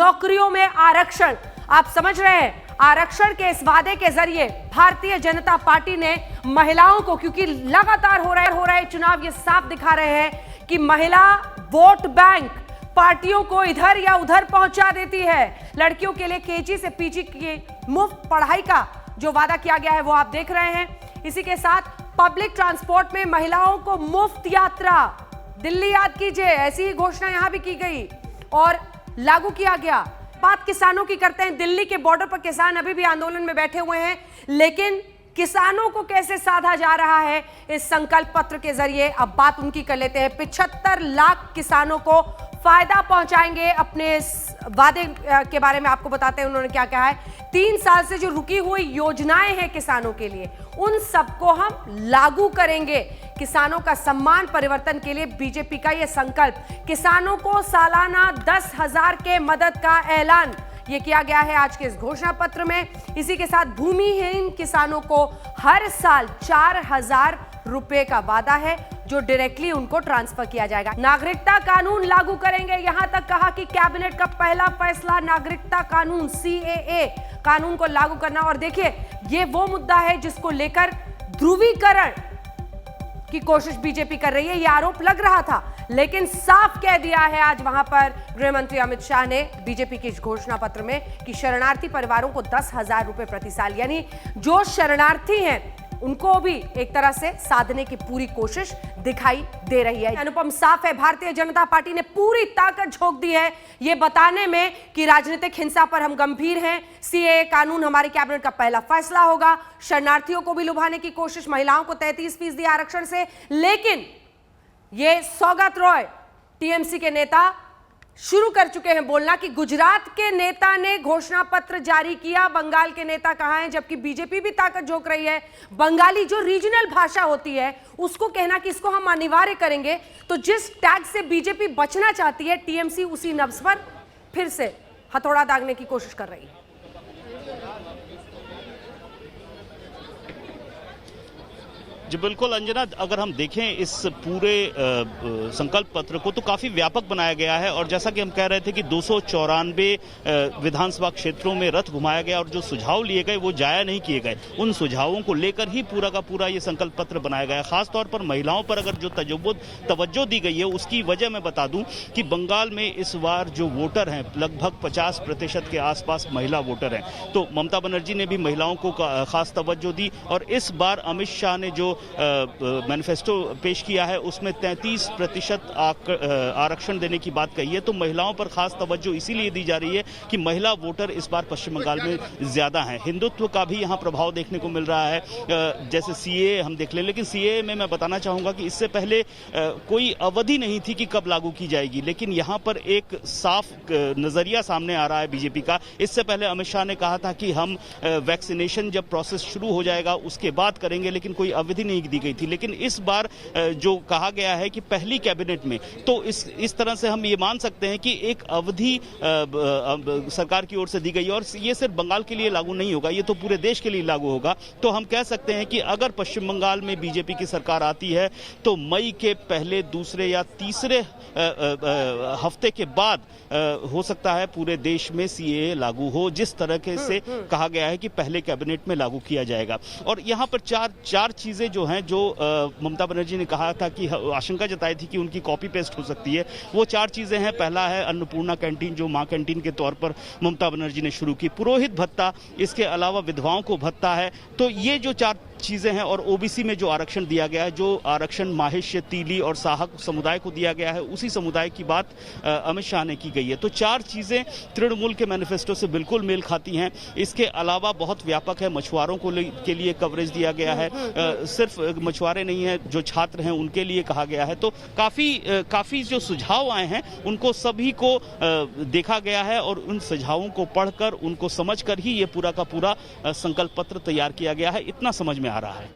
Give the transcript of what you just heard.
नौकरियों में आरक्षण। आप समझ रहे हैं, आरक्षण के इस वादे के जरिए भारतीय जनता पार्टी ने महिलाओं को, क्योंकि लगातार हो रहे चुनाव ये साफ दिखा रहे हैं कि महिला वोट बैंक पार्टियों को इधर या उधर पहुंचा देती है। लड़कियों के लिए केजी से पीजी की मुफ्त पढ़ाई का जो वादा किया गया है वो आप देख रहे हैं। इसी के साथ पब्लिक ट्रांसपोर्ट में महिलाओं को मुफ्त यात्रा, दिल्ली याद कीजिए, ऐसी ही घोषणा यहां भी की गई और लागू किया गया। बात किसानों की करते हैं। दिल्ली के बॉर्डर पर किसान अभी भी आंदोलन में बैठे हुए हैं, लेकिन किसानों को कैसे साधा जा रहा है इस संकल्प पत्र के जरिए, अब बात उनकी कर लेते हैं। 75 लाख किसानों को फायदा पहुंचाएंगे। अपने वादे के बारे में आपको बताते हैं उन्होंने क्या कहा है। 3 साल से जो रुकी हुई योजनाएं हैं किसानों के लिए, उन सबको हम लागू करेंगे। किसानों का सम्मान परिवर्तन के लिए बीजेपी का यह संकल्प। किसानों को सालाना 10,000 के मदद का ऐलान ये किया गया है आज के इस घोषणा पत्र में। इसी के साथ भूमिहीन किसानों को हर साल 4,000 रुपए का वादा है जो डायरेक्टली उनको ट्रांसफर किया जाएगा। नागरिकता कानून लागू करेंगे, यहां तक कहा कि कैबिनेट का पहला फैसला नागरिकता कानून CAA कानून को लागू करना। और देखिए, ये वो मुद्दा है जिसको लेकर ध्रुवीकरण की कोशिश बीजेपी कर रही है। यह आरोप लग रहा था, लेकिन साफ कह दिया है आज वहां पर गृह मंत्री अमित शाह ने बीजेपी के इस घोषणा पत्र में कि शरणार्थी परिवारों को 10,000 रुपए प्रति साल, यानी जो शरणार्थी हैं उनको भी एक तरह से साधने की पूरी कोशिश दिखाई दे रही है। अनुपम साफ है, भारतीय जनता पार्टी ने पूरी ताकत झोंक दी है ये बताने में कि राजनीतिक हिंसा पर हम गंभीर हैं। CAA कानून हमारे कैबिनेट का पहला फैसला होगा। शरणार्थियों को भी लुभाने की कोशिश, महिलाओं को 33% आरक्षण से। लेकिन ये सौगत रॉय TMC के नेता शुरू कर चुके हैं बोलना कि गुजरात के नेता ने घोषणा पत्र जारी किया, बंगाल के नेता कहां हैं, जबकि बीजेपी भी ताकत झोंक रही है। बंगाली जो रीजनल भाषा होती है उसको कहना कि इसको हम अनिवार्य करेंगे, तो जिस टैग से बीजेपी बचना चाहती है, TMC उसी नब्ज पर फिर से हथौड़ा दागने की कोशिश कर रही है। जी बिल्कुल अंजना, अगर हम देखें इस पूरे संकल्प पत्र को तो काफी व्यापक बनाया गया है। और जैसा कि हम कह रहे थे कि 294 विधानसभा क्षेत्रों में रथ घुमाया गया और जो सुझाव लिए गए वो जाया नहीं किए गए। उन सुझावों को लेकर ही पूरा का पूरा ये संकल्प पत्र बनाया गया है। खासतौर पर महिलाओं पर अगर जो तवज्जो दी गई है उसकी वजह मैं बता दूं कि बंगाल में इस बार जो वोटर हैं लगभग 50% के आसपास महिला वोटर हैं। तो ममता बनर्जी ने भी महिलाओं को खास तवज्जो दी और इस बार अमित शाह ने जो मैनिफेस्टो पेश किया है उसमें 33% आरक्षण देने की बात कही है। तो महिलाओं पर खास तवज्जो इसीलिए दी जा रही है कि महिला वोटर इस बार पश्चिम बंगाल में ज्यादा हैं। हिंदुत्व का भी यहाँ प्रभाव देखने को मिल रहा है, जैसे CAA हम देख लें। लेकिन CAA में मैं बताना चाहूंगा कि इससे पहले कोई अवधि नहीं थी कि कब लागू की जाएगी, लेकिन यहाँ पर एक साफ नजरिया सामने आ रहा है बीजेपी का। इससे पहले अमित शाह ने कहा था कि हम वैक्सीनेशन जब प्रोसेस शुरू हो जाएगा उसके बाद करेंगे, लेकिन कोई अवधि नहीं दी गई थी। लेकिन इस बार जो कहा गया है कि पहली कैबिनेट में, तो इस तरह से हम ये मान सकते हैं कि एक अवधि सरकार की ओर से दी गई और ये सिर्फ बंगाल के लिए लागू नहीं होगा, ये तो पूरे देश के लिए लागू होगा। तो हम कह सकते हैं कि अगर पश्चिम बंगाल में बीजेपी की सरकार आती है तो मई के पहले, दूसरे या तीसरे हफ्ते के बाद हो सकता है पूरे देश में CAA लागू हो, जिस तरह से कहा गया है कि पहले कैबिनेट में लागू किया जाएगा। और यहाँ पर चार चीजें जो हैं, जो ममता बनर्जी ने कहा था कि आशंका जताई थी कि उनकी कॉपी पेस्ट हो सकती है, वो 4 चीजें हैं। पहला है अन्नपूर्णा कैंटीन, जो मां कैंटीन के तौर पर ममता बनर्जी ने शुरू की। पुरोहित भत्ता, इसके अलावा विधवाओं को भत्ता है। तो ये जो 4 चीजें हैं। और OBC में जो आरक्षण दिया गया है, जो आरक्षण माहिष्य, तीली और साहक समुदाय को दिया गया है, उसी समुदाय की बात अमित शाह ने की गई है। तो 4 चीजें तृणमूल के मैनिफेस्टो से बिल्कुल मेल खाती हैं। इसके अलावा बहुत व्यापक है, मछुआरों के लिए कवरेज दिया गया है। सिर्फ मछुआरे नहीं है, जो छात्र हैं उनके लिए कहा गया है। तो काफी जो सुझाव आए हैं उनको सभी को देखा गया है और उन सुझावों को पढ़कर, उनको समझकर ही ये पूरा का पूरा संकल्प पत्र तैयार किया गया है, इतना समझ में आ रहा है।